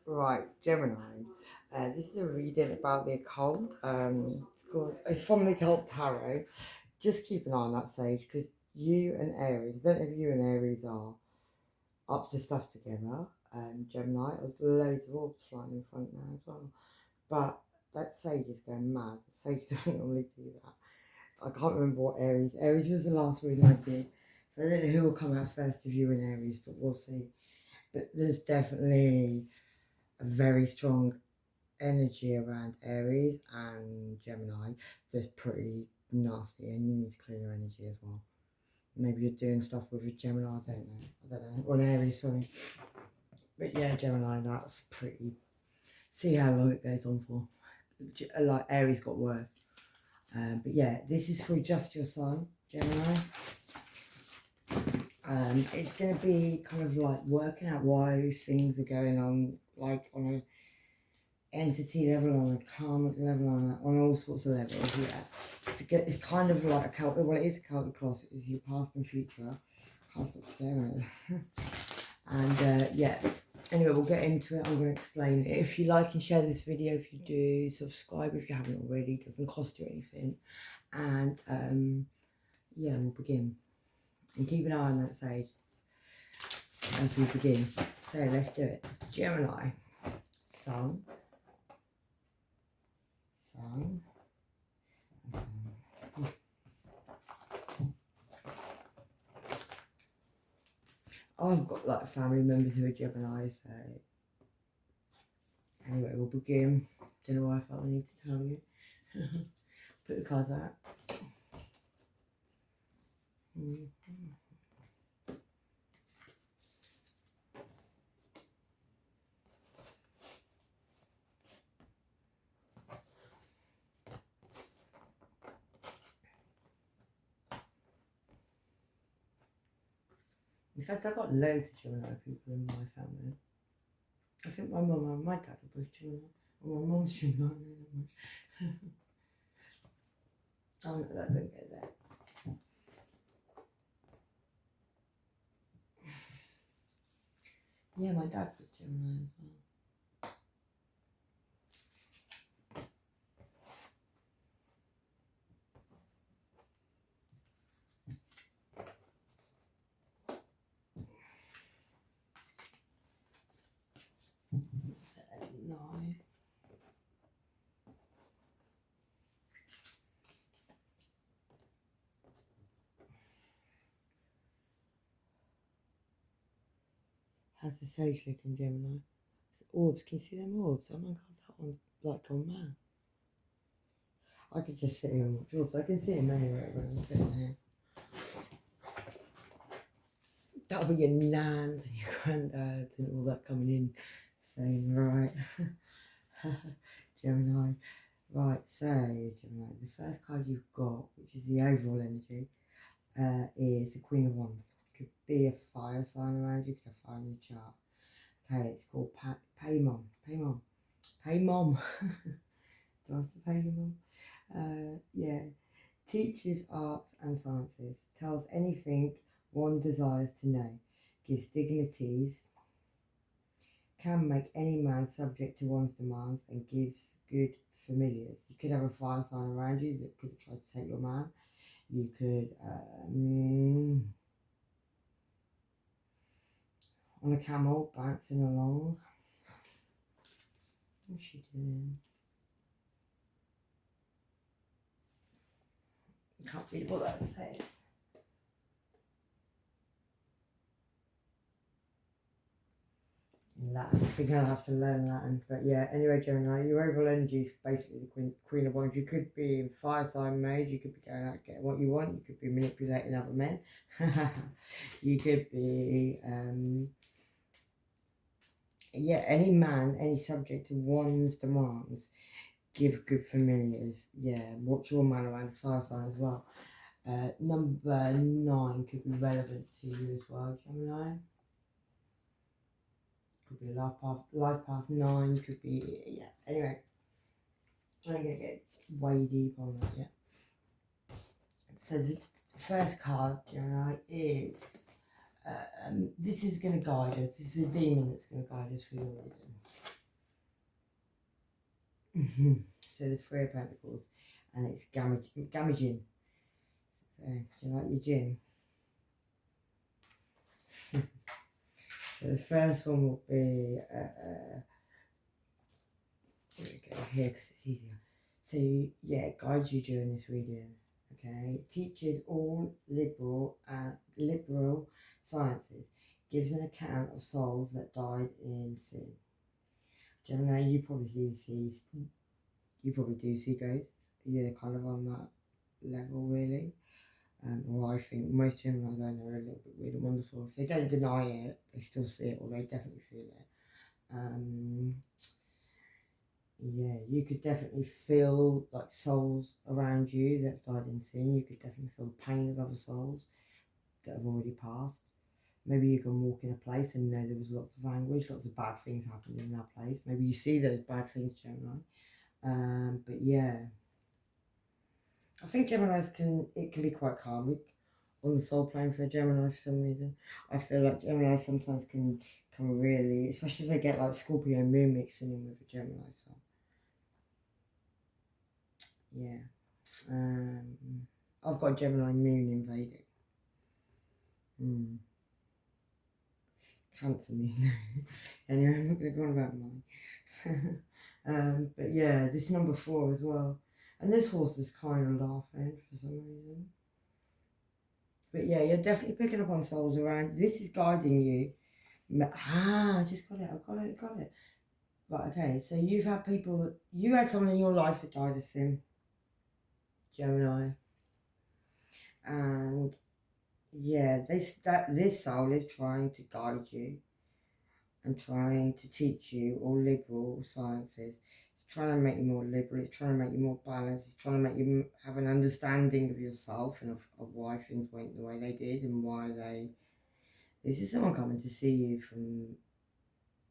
Right, Gemini. This is a reading about the occult. It's from the occult tarot. Just keep an eye on that sage because you and Aries. I don't know if you and Aries are up to stuff together. Gemini. There's loads of orbs flying in front now as well. But that sage is going mad. The sage doesn't normally do that. I can't remember what Aries. Aries was the last reading I did. So I don't know who will come out first of you and Aries, but we'll see. But there's definitely a very strong energy around Aries and Gemini that's pretty nasty, and you need to clear your energy as well. Maybe you're doing stuff with a Gemini, I don't know, or an Aries, sorry. But yeah, Gemini, that's pretty. See how long it goes on for. Like Aries got worse. But yeah, this is for just your sun, Gemini. It's going to be kind of like working out why things are going on, like on a entity level, on a karmic level, on all sorts of levels. Yeah, it's kind of like a cult. Well, it is a Celtic cross. It's your past and future. Can't stop staring at it. And yeah. Anyway, we'll get into it. I'm going to explain it. If you like and share this video, if you do, subscribe if you haven't already. It doesn't cost you anything. And yeah, we'll begin. And keep an eye on that sage as we begin. So let's do it. Gemini, Sun. I've got like family members who are Gemini, so anyway, we'll begin. Don't know why I felt I need to tell you. Put the cards out. In fact, I've got loads of Gemini people in my family. I think my mum and my dad are both Gemini. Or my mum's Gemini, not much. Oh no, that don't go there. Yeah, my dad was Gemini as well. No. How's the sage looking, Gemini? Orbs, can you see them orbs? Oh my god, that one's like gone mad. I could just sit here and watch orbs. I can see them anywhere when I'm sitting here. That'll be your nans and your granddads and all that coming in saying, right, Gemini. Right, so Gemini, the first card you've got, which is the overall energy, is the Queen of Wands. Could be a fire sign around you, could have fire in your chart. Okay, it's called Pay Mom. Pay Mom. Pay Mom. Do I have to pay your mom? Yeah. Teaches arts and sciences. Tells anything one desires to know. Gives dignities. Can make any man subject to one's demands and gives good familiars. You could have a fire sign around you that could try to take your man. You could, on a camel, bouncing along. What's she doing? I can't read what that says. Latin. I think I'll have to learn Latin. But yeah, anyway, Gemini, your overall energy is basically the Queen of Wands. You could be in fire sign mode. You could be going out getting what you want. You could be manipulating other men. You could be, yeah, any man, any subject to one's demands. Give good familiars. Yeah, watch your man around the fire sign as well. Number 9 could be relevant to you as well, Gemini. Could be a life path 9, could be, yeah, anyway. I'm going to get way deep on that, yeah. So the first card, Gemini, is, this is going to guide us. This is a demon that's going to guide us through your reading. So the Three of Pentacles, and it's Gamagin. So, do you like your gin? So the first one will be, here we go, here, because it's easier. So, yeah, it guides you during this reading, okay? It teaches all liberal sciences, gives an account of souls that died in sin. Gemini, you probably do see ghosts. You're kind of on that level, really. Or I think most Geminis I know are a little bit weird and wonderful. If they don't deny it, they still see it, or they definitely feel it. Yeah, you could definitely feel like souls around you that have died in sin. You could definitely feel the pain of other souls that have already passed. Maybe you can walk in a place and know there was lots of anguish, lots of bad things happened in that place. Maybe you see those bad things, Gemini. But yeah, I think Geminis can be quite karmic on the soul plane for a Gemini for some reason. I feel like Gemini sometimes can really, especially if they get like Scorpio moon mixing in with a Gemini soul. Yeah. I've got Gemini moon invading. Cancer moon. Anyway, I'm not going to go on about mine. But yeah, this number 4 as well. And this horse is kind of laughing for some reason. But yeah, you're definitely picking up on souls around. This is guiding you. I just got it. I got it. Right, okay. So you had someone in your life that died of sin, Gemini. And yeah, this soul is trying to guide you and trying to teach you all liberal sciences. It's trying to make you more liberal. It's trying to make you more balanced. It's trying to make you have an understanding of yourself and of why things went the way they did and why they. This is someone coming to see you from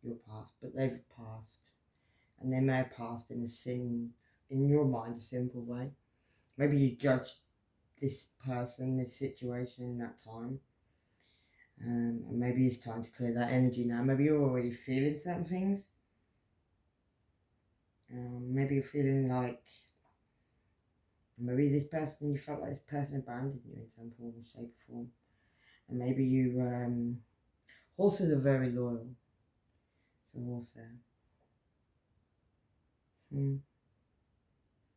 your past, but they've passed, and they may have passed in your mind, a simple way. Maybe you judged this person, this situation in that time. And maybe it's time to clear that energy now. Maybe you're already feeling certain things. Maybe you're feeling like maybe you felt like this person abandoned you in some form or shape or form. And maybe you, horses are very loyal. It's a horse there.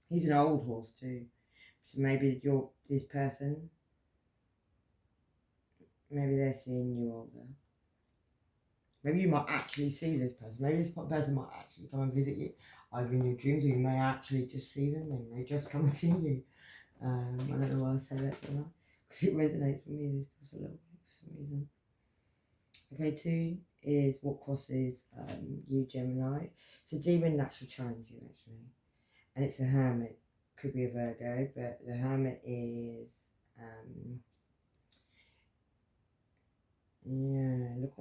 He's an old horse too. So maybe this person, maybe they're seeing you older. Maybe you might actually see this person. Maybe this person might actually come and visit you, either in your dreams, or you may actually just see them. They may just come and see you. I don't know why I say that, but because it resonates with me just a little bit for some reason. Okay, 2 is what crosses you, Gemini. It's a demon that should challenge you, actually. And it's a hermit. Could be a Virgo, but the hermit is... yeah, look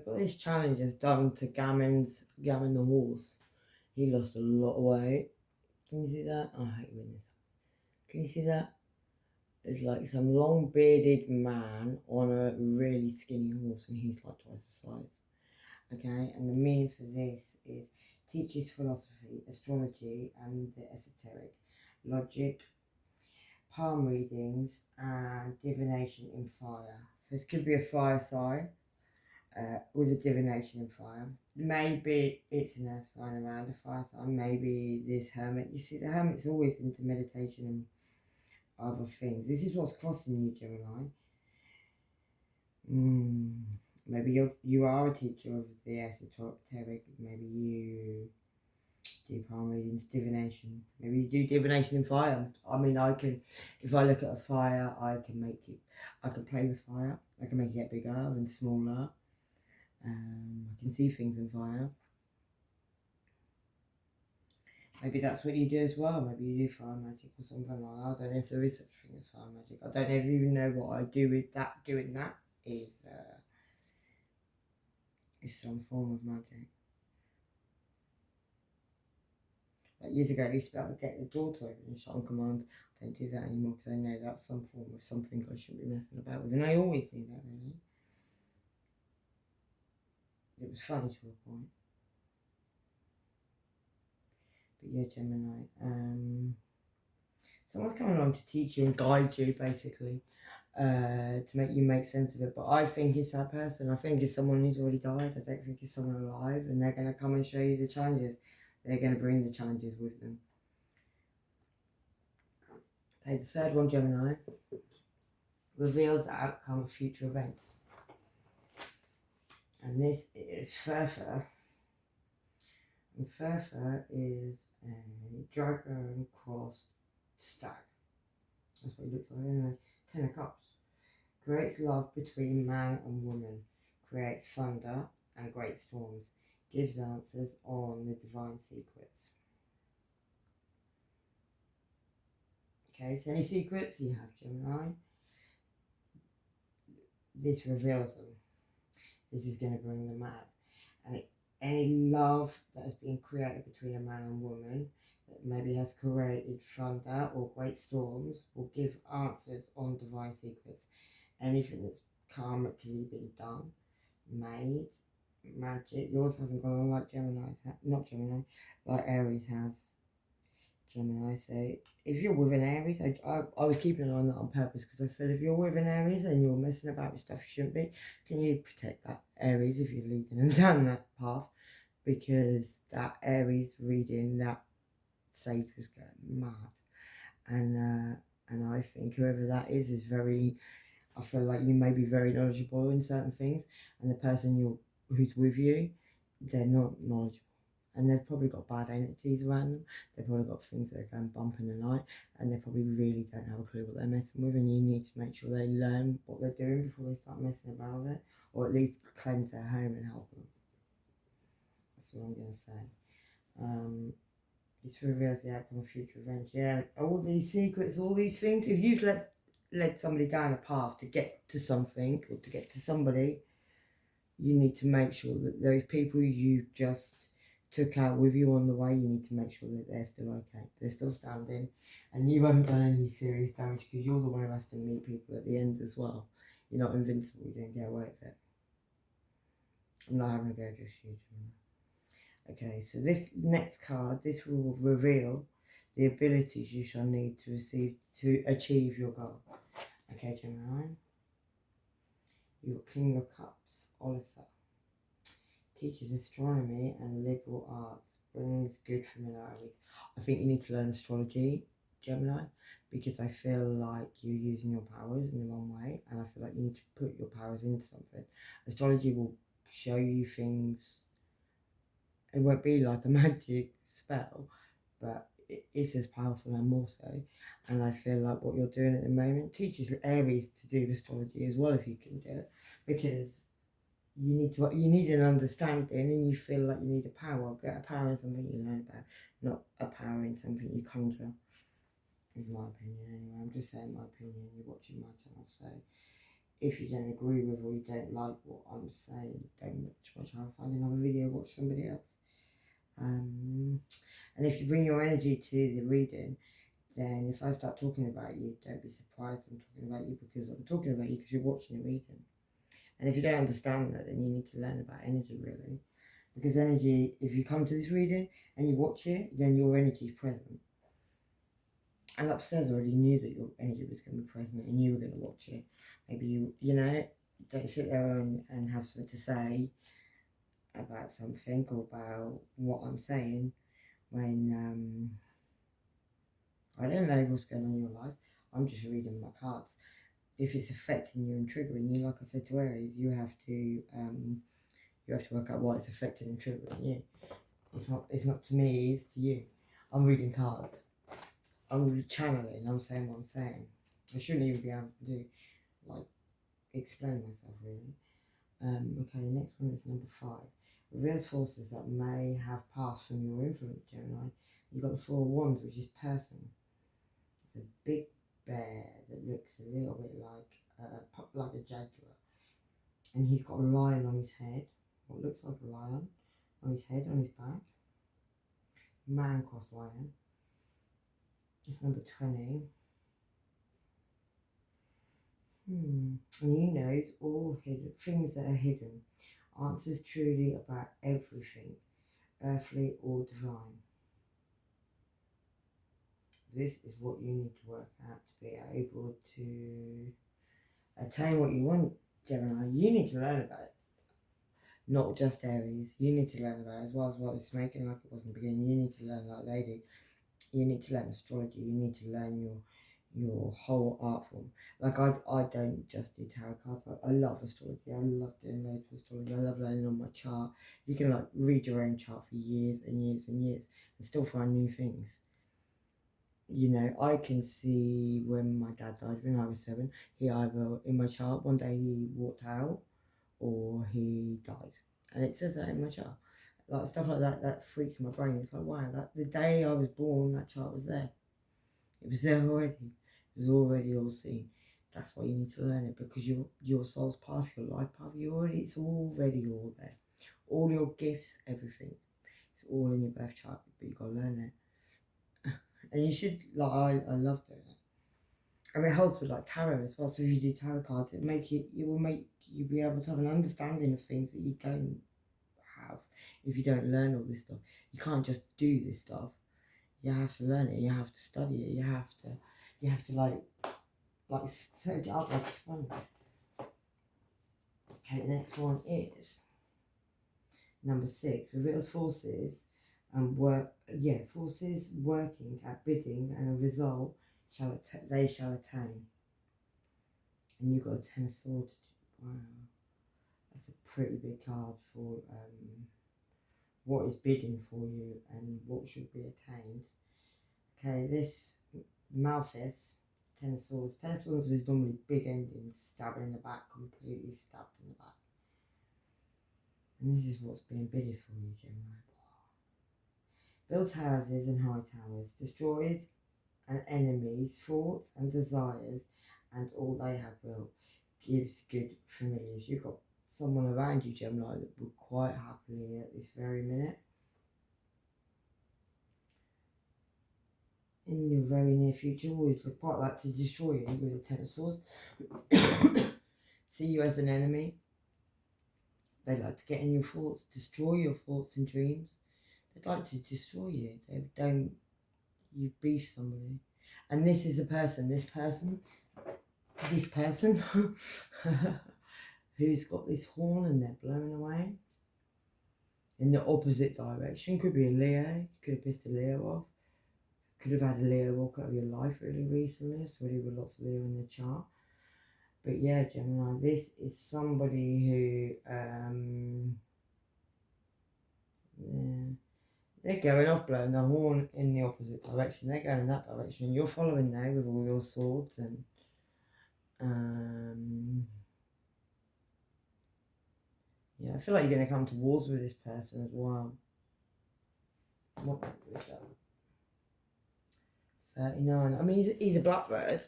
what this challenge has done to Gammon the horse. He lost a lot of weight. Can you see that? Oh, I hate doing this. Can you see that? It's like some long bearded man on a really skinny horse, and he's like twice the size. Okay, and the meaning for this is teaches philosophy, astrology, and the esoteric, logic, palm readings, and divination in fire. So this could be a fire sign with a divination in fire. Maybe it's an earth sign around a fire sign. Maybe this hermit. You see, the hermit's always into meditation and other things. This is what's crossing you, Gemini. Maybe you are a teacher of the esoteric. Maybe you do palm readings, divination. Maybe you do divination in fire. I mean, if I look at a fire, I can play with fire. I can make it get bigger and smaller. I can see things in fire. Maybe that's what you do as well. Maybe you do fire magic or something like that. I don't know if there is such a thing as fire magic. I don't even know what I do with that. Doing that is some form of magic. Like years ago, I used to be able to get the door to open and shut on command. I don't do that anymore because I know that's some form of something I shouldn't be messing about with. And I always knew that, really. It was funny to a point. here, Gemini. Someone's coming along to teach you and guide you, basically, to make you make sense of it. But I think it's that person. I think it's someone who's already died. I don't think it's someone alive, and they're going to come and show you the challenges. They're going to bring the challenges with them. Okay, the third one, Gemini, reveals the outcome of future events. And this is Furfur. And Furfur is a dragon crossed stag. That's what it looks like anyway. 10 of Cups. Creates love between man and woman. Creates thunder and great storms. Gives answers on the divine secrets. Okay, so any secrets you have, Gemini? This reveals them. This is going to bring them out. And any love that has been created between a man and woman that maybe has created thunder or great storms will give answers on divine secrets. Anything that's karmically been done, made, magic. Yours hasn't gone on like Gemini's, not Gemini, like Aries has. Gemini, so if you're with an Aries, I was keeping an eye on that on purpose because I feel if you're with an Aries and you're messing about with stuff you shouldn't be, can you protect that Aries if you're leading them down that path? Because that Aries reading, that sage was going mad, and I think whoever that is very. I feel like you may be very knowledgeable in certain things, and the person who's with you, they're not knowledgeable. And they've probably got bad entities around them. They've probably got things that are going bump in the night, and they probably really don't have a clue what they're messing with. And you need to make sure they learn what they're doing before they start messing about with it, or at least cleanse their home and help them. That's what I'm going to say. It's reveals the outcome of future events. Yeah, all these secrets, all these things. If you've led somebody down a path to get to something or to get to somebody, you need to make sure that those people you just took out with you on the way, you need to make sure that they're still okay, they're still standing, and you haven't done any serious damage because you're the one who has to meet people at the end as well. You're not invincible, you don't get away with it. I'm not having a go just you. Okay, so this next card, this will reveal the abilities you shall need to achieve your goal. Okay, Gemini. You've got King of Cups, Wallace. Teaches astronomy and liberal arts, brings good familiarities. I think you need to learn astrology, Gemini, because I feel like you're using your powers in the wrong way, and I feel like you need to put your powers into something. Astrology will show you things. It won't be like a magic spell, but it's as powerful and more so. And I feel like what you're doing at the moment teaches Aries to do astrology as well if you can do it, because you need an understanding, and you feel like you need a power. Get a power in something you learn about, not a power in something you conjure. Is my opinion anyway. I'm just saying my opinion. You're watching my channel, so if you don't agree with or you don't like what I'm saying, don't watch my channel. Find another video, watch somebody else. And if you bring your energy to the reading, then if I start talking about you, don't be surprised I'm talking about you, because I'm talking about you because you're watching the reading. And if you don't understand that, then you need to learn about energy, really. Because energy, if you come to this reading and you watch it, then your energy is present. And upstairs already knew that your energy was going to be present and you were going to watch it. Maybe you don't sit there and have something to say about something or about what I'm saying when I don't know what's going on in your life. I'm just reading my cards. If it's affecting you and triggering you, like I said to Aries, you have to work out why it's affecting and triggering you. It's not to me, it's to you. I'm reading cards. I'm channeling, I'm saying what I'm saying. I shouldn't even be able to explain myself really. Okay, next one is number 5. Reveals forces that may have passed from your influence, Gemini. You've got the 4 of Wands, which is person. It's a big bear that looks a little bit like a jaguar, and he's got a lion on his head, what looks like a lion on his head, on his back. Man cross lion. It's number 20. And he knows all hidden things that are hidden. Answers truly about everything, earthly or divine. this is what you need to work out to be able to attain what you want, Gemini. You need to learn about it. Not just Aries. You need to learn about it as well as what it's making like it was in the beginning. You need to learn like they do. You need to learn astrology. You need to learn your whole art form. Like I don't just do tarot cards. I love astrology. I love doing loads of astrology. I love learning on my chart. You can like read your own chart for years and years and years and still find new things. You know, I can see when my dad died when I was 7, he either, in my chart, one day he walked out or he died. And it says that in my chart. Like stuff like that freaks my brain. It's like, wow, that the day I was born, that chart was there. It was there already. It was already all seen. That's why you need to learn it, because your soul's path, your life path, it's already all there. All your gifts, everything. It's all in your birth chart, but you've got to learn it. And you should, like, I love doing it. And it helps with like tarot as well. So if you do tarot cards, it will make you be able to have an understanding of things that you don't have if you don't learn all this stuff. You can't just do this stuff. You have to learn it. You have to study it. You have to like soak it up like a sponge. Okay, the next one is number 6. Reveals forces and forces working at bidding, and a result they shall attain. And you've got a 10 of swords. Wow, that's a pretty big card for what is bidding for you and what should be attained. Okay, this Malthus, 10 of swords. 10 of swords is normally big endings, stabbing in the back, completely stabbed in the back. And this is what's being bidded for you, Gemini. Builds houses and high towers, destroys an enemy's thoughts and desires, and all they have built, gives good familiars. You've got someone around you, Gemini, that would quite happily at this very minute, in your very near future, would quite like to destroy you with the 10 of swords. See you as an enemy. They like to get in your thoughts, destroy your thoughts and dreams. They'd like to destroy you. You beef somebody. And this is this person who's got this horn and they're blowing away in the opposite direction. Could be a Leo. Could have pissed a Leo off. Could have had a Leo walk out of your life really recently. Somebody with lots of Leo in the chart. But yeah, Gemini, this is somebody who they're going off blowing the horn in the opposite direction. They're going in that direction. You're following there with all your swords and yeah, I feel like you're going to come to wars with this person as well. What is that? 39. I mean, he's a blackbird.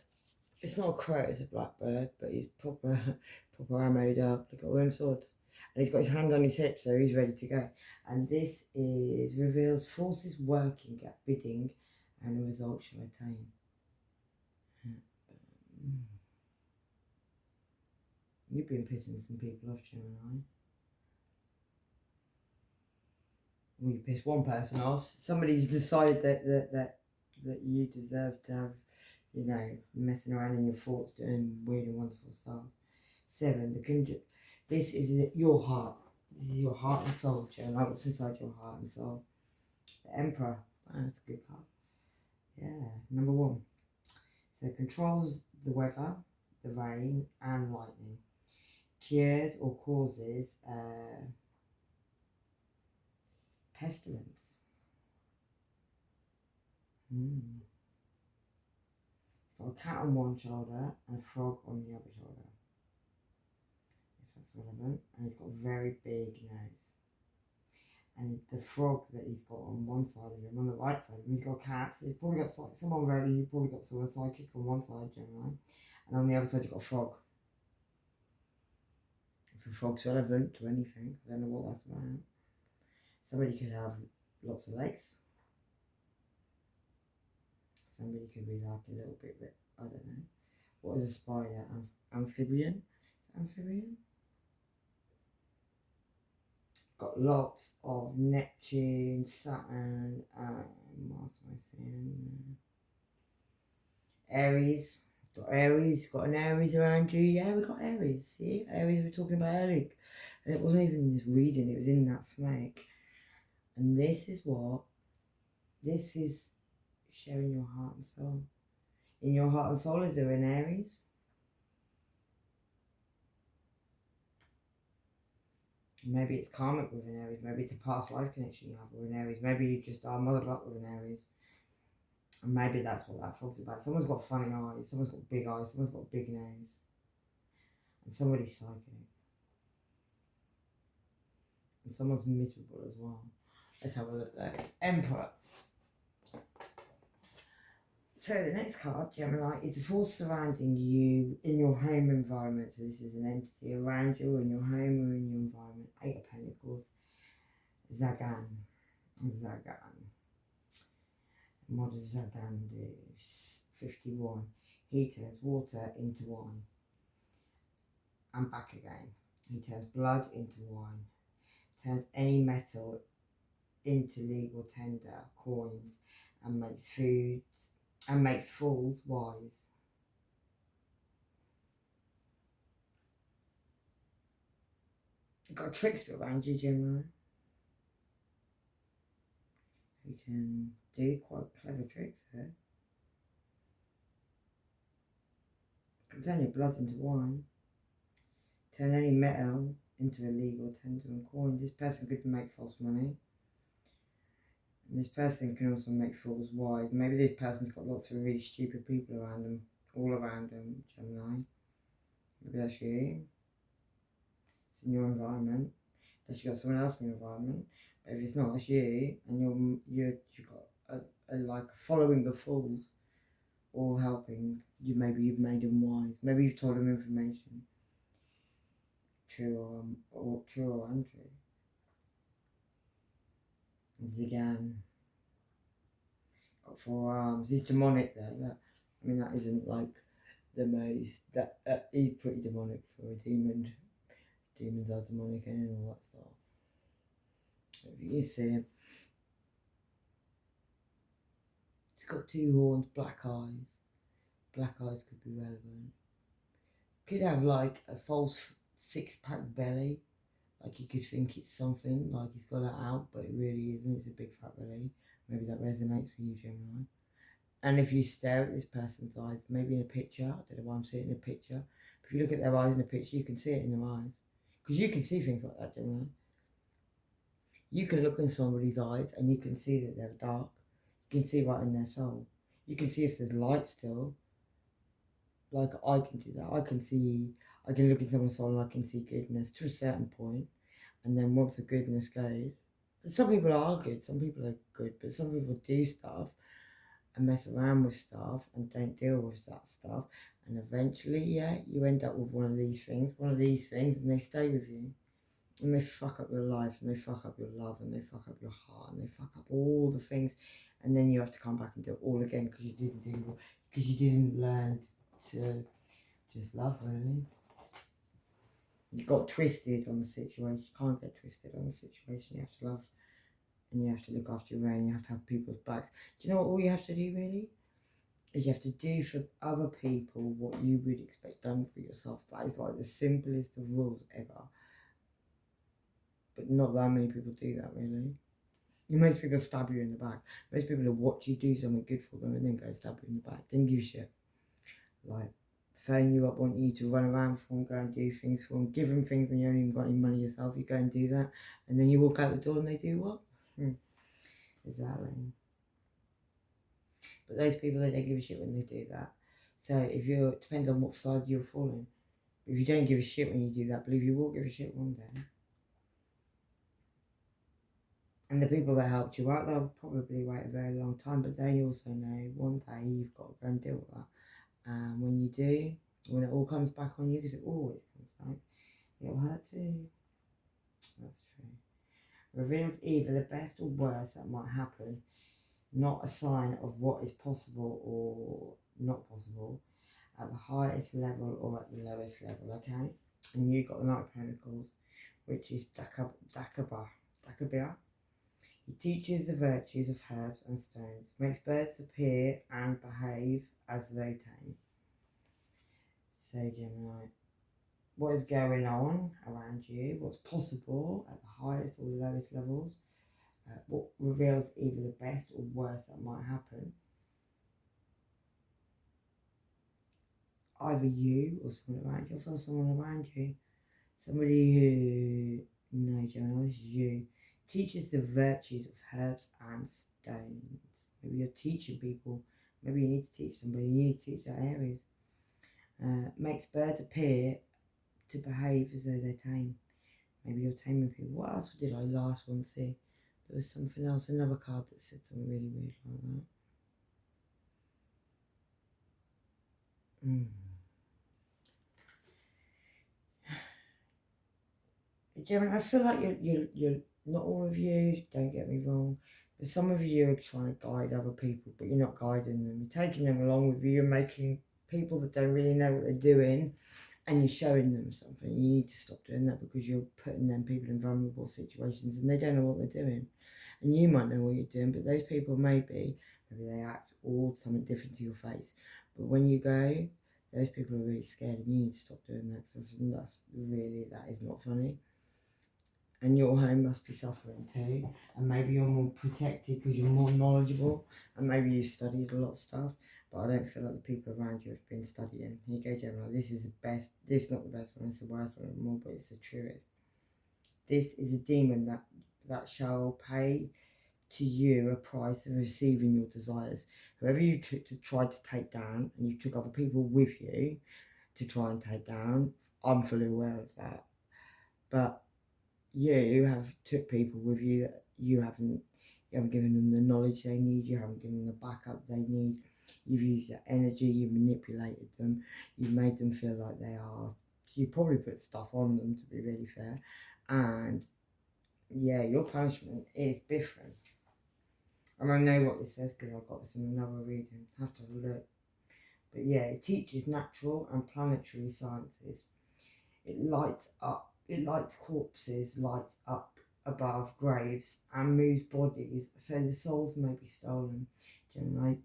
It's not a crow, it's a blackbird, but he's proper ammoed up. Look at all them swords. And he's got his hand on his hip, so he's ready to go. And this reveals forces working at bidding, and a result shall attain. You've been pissing some people off, Gemini. Well, you pissed one person off. Somebody's decided that you deserve to have, messing around in your thoughts, doing weird and wonderful stuff. 7, this is your heart. This is your heart and soul, Gemini. What's inside your heart and soul? The Emperor. Oh, that's a good card. Yeah, number 1. So controls the weather, the rain and lightning. Cures or causes pestilence. It's got a cat on one shoulder and a frog on the other shoulder, if that's relevant. And he's got a very big nose. And the frog that he's got on one side of him, on the right side of him, he's got a cat. So he's probably got someone you've probably got someone psychic on one side, Gemini. And on the other side you've got a frog. If a frog's relevant to anything, I don't know what that's about. Somebody could have lots of legs. Somebody could be like a little bit, I don't know. What is a spider? Amphibian? Amphibian? Got lots of Neptune, Saturn, what else am I seeing? Aries. Got Aries. Got an Aries around you. Yeah, we got Aries. See? Aries we were talking about earlier. And it wasn't even in this reading, it was in that snake. And this is what? This is sharing your heart and soul. In your heart and soul, is there an Aries? Maybe it's karmic with an Aries. Maybe it's a past life connection you have with an Aries. Maybe you just are mothered up with an Aries. And maybe that's what that fog's about. Someone's got funny eyes. Someone's got big eyes. Someone's got big nose. And somebody's psychic. And someone's miserable as well. Let's have a look there. Emperor. So the next card, Gemini, is a force surrounding you in your home environment. So this is an entity around you in your home or in your environment. 8 of Pentacles. Zagan. Zagan. And what does Zagan do? 51. He turns water into wine. And back again. He turns blood into wine. Turns any metal into legal tender, coins, and makes foods and makes fools wise. You've got a trickster around you, Gemini, who can do quite clever tricks here. Can turn your blood into wine. Turn any metal into a legal tender and coin. This person could make false money. And this person can also make fools wise. Maybe this person's got lots of really stupid people around them, all around them, Gemini. Maybe that's you. It's in your environment. Unless you've got someone else in your environment. But if it's not, it's you, and you've got a like following the fools, or helping you. Maybe you've made them wise. Maybe you've told them information. True or untrue. Zigan. Got 4 arms. He's demonic there. Look. I mean, that isn't like the most. That he's pretty demonic for a demon. Demons are demonic and all that stuff. If you see him, he's got 2 horns, black eyes. Black eyes could be relevant. Could have like a false 6-pack belly. Like you could think it's something, like he's got that out, but it really isn't. It's a big fat belly. Maybe that resonates with you, Gemini. And if you stare at this person's eyes, maybe in a picture, I don't know why I'm seeing it in a picture, but if you look at their eyes in a picture, you can see it in their eyes. Because you can see things like that, Gemini. You can look in somebody's eyes and you can see that they're dark. You can see right in their soul. You can see if there's light still. Like I can do that. I can look in someone's soul and I can see goodness to a certain point. And then once the goodness goes, some people are good, some people are good, but some people do stuff and mess around with stuff and don't deal with that stuff. And eventually, yeah, you end up with one of these things, and they stay with you. And they fuck up your life, and they fuck up your love, and they fuck up your heart, and they fuck up all the things. And then you have to come back and do it all again because you didn't learn to just love, really. You got twisted on the situation. You can't get twisted on the situation. You have to love, and you have to look after your own. You have to have people's backs. Do you know what all you have to do, really? Is you have to do for other people what you would expect done for yourself. That is like the simplest of rules ever. But not that many people do that, really. Most people stab you in the back. Most people will watch you do something good for them and then go stab you in the back. Don't give a shit. Like, phone you up, want you to run around for them, go and do things for them, give them things when you haven't even got any money yourself. You go and do that, and then you walk out the door and they do what? Exactly. But those people, they don't give a shit when they do that. So it depends on what side you're falling. If you don't give a shit when you do that, believe you will give a shit one day. And the people that helped you out, they'll probably wait a very long time, but they also know one day you've got to go and deal with that. And when you do, when it all comes back on you, because it always comes back, it'll hurt too. That's true. Reveals either the best or worst that might happen, not a sign of what is possible or not possible at the highest level or at the lowest level, okay? And you've got the Knight of Pentacles, which is Dakabia. He teaches the virtues of herbs and stones, makes birds appear and behave as they tame. So Gemini, what is going on around you, what's possible at the highest or the lowest levels, what reveals either the best or worst that might happen. Either you or someone around you, I feel someone around you. Somebody who, no Gemini, this is you, teaches the virtues of herbs and stones. Maybe you're teaching people, maybe you need to teach somebody, you need to teach that Aries. Makes birds appear to behave as though they're tame. Maybe you're taming people. What else did I last one see? There was something else, another card that said something really weird like that. Gemini, I feel like you're not all of you, don't get me wrong, but some of you are trying to guide other people, but you're not guiding them. You're taking them along with you. You're making people that don't really know what they're doing, and you're showing them something. You need to stop doing that because you're putting them people in vulnerable situations, and they don't know what they're doing. And you might know what you're doing, but those people maybe they act all something different to your face. But when you go, those people are really scared, and you need to stop doing that because that is not funny. And your home must be suffering too, and maybe you're more protected because you're more knowledgeable, and maybe you've studied a lot of stuff, but I don't feel like the people around you have been studying. Here you go, Gemini. This is the best. This is not the best one, it's the worst one of them all, but it's the truest. This is a demon that shall pay to you a price of receiving your desires. Whoever you took to try to take down, and you took other people with you to try and take down, I'm fully aware of that. But you have took people with you that you haven't given them the knowledge they need, you haven't given them the backup they need, you've used their energy, you've manipulated them, you've made them feel like they are, you probably put stuff on them, to be really fair, and yeah, your punishment is different. And I know what this says because I got this in another reading, I have to have a look. But yeah, it teaches natural and planetary sciences. It lights corpses, lights up above graves, and moves bodies, so the souls may be stolen. Gemini,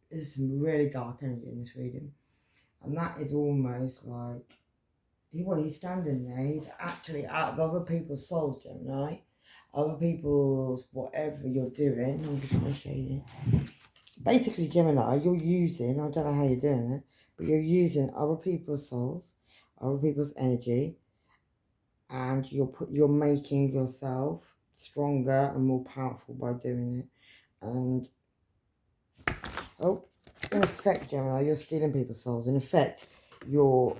there's some really dark energy in this reading, and that is almost like he's standing there. He's actually out of other people's souls, Gemini. Other people's whatever you're doing. I'm just going to show you. Basically, Gemini, you're using. I don't know how you're doing it, but you're using other people's souls, other people's energy, and you're making yourself stronger and more powerful by doing it. And in effect, Gemini, you're stealing people's souls. In effect, you're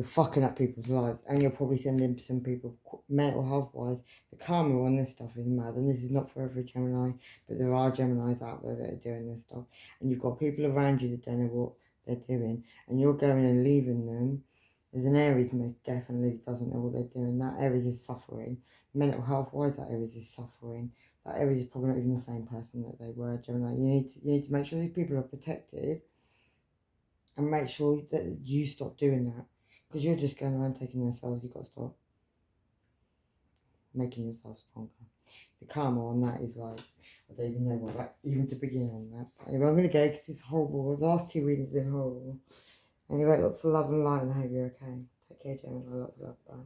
fucking up people's lives, and you're probably sending some people mental health wise. The karma on this stuff is mad, and this is not for every Gemini, but there are Geminis out there that are doing this stuff, and you've got people around you that don't know what they're doing, and you're going and leaving them. There's an Aries most definitely doesn't know what they're doing. That Aries is suffering. Mental health wise, that Aries is suffering. That Aries is probably not even the same person that they were, Gemini. You need to make sure these people are protected, and make sure that you stop doing that. Because you're just going around taking their souls. You've got to stop making yourself stronger. The karma on that is like, I don't even know what that, even to begin on that. But anyway, I'm going to go because it's horrible. The last 2 readings have been horrible. Anyway, lots of love and light, and I hope you're okay. Take care, Gemini. Lots of love. Bye.